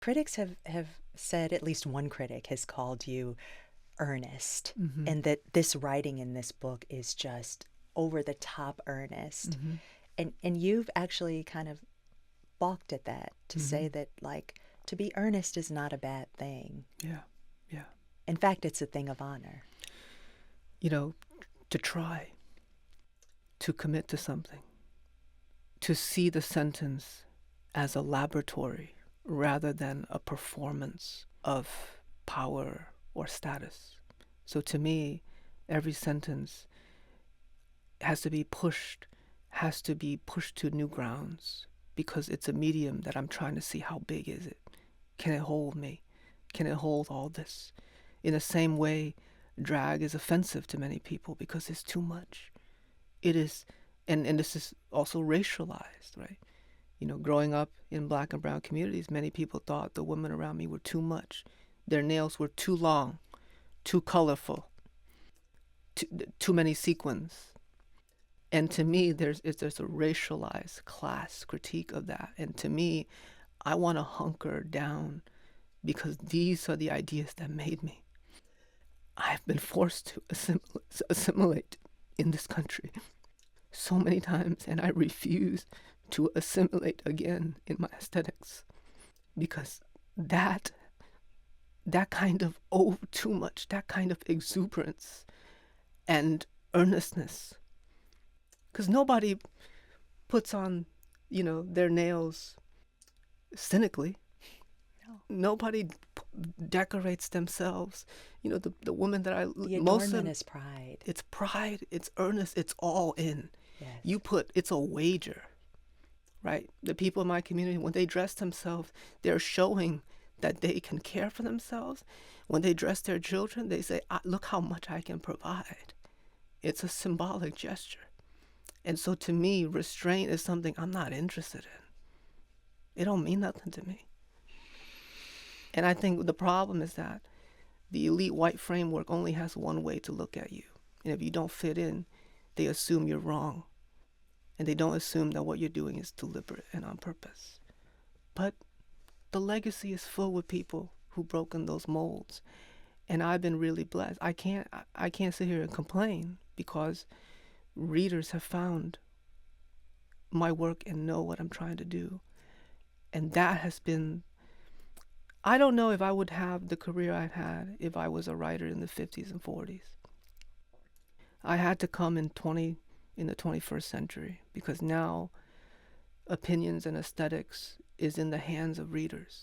Critics have said, at least one critic has called you earnest, Mm-hmm. and that this writing in this book is just over the top earnest. Mm-hmm. And you've actually kind of balked at that to Mm-hmm. say that, like, to be earnest is not a bad thing. Yeah. Yeah. In fact, it's a thing of honor. You know, to try, to commit to something, to see the sentence as a laboratory rather than a performance of power or status. So to me, every sentence has to be pushed to new grounds because it's a medium that I'm trying to see how big is it. Can it hold me? Can it hold all this? In the same way, drag is offensive to many people because it's too much. It is, and this is also racialized, right? You know, growing up in black and brown communities, many people thought the women around me were too much. Their nails were too long, too colorful, too many sequins. And to me, there's a racialized class critique of that. And to me, I want to hunker down because these are the ideas that made me. I've been forced to assimilate in this country so many times, and I refuse to assimilate again in my aesthetics because that kind of too much, that kind of exuberance and earnestness, because nobody puts on, their nails cynically. No. Nobody decorates themselves. The woman that The most adornment of, is pride. it's pride, it's earnest, it's all in. Yes. It's a wager, right? The people in my community, when they dress themselves, they're showing that they can care for themselves. When they dress their children, they say, look how much I can provide. It's a symbolic gesture. And so to me, restraint is something I'm not interested in. It don't mean nothing to me. And I think the problem is that the elite white framework only has one way to look at you. And if you don't fit in, they assume you're wrong. And they don't assume that what you're doing is deliberate and on purpose. But the legacy is full with people who've broken those molds. And I've been really blessed. I can't sit here and complain because readers have found my work and know what I'm trying to do. And that has been, I don't know if I would have the career I've had if I was a writer in the 50s and 40s. I had to come in the 21st century because now opinions and aesthetics is in the hands of readers.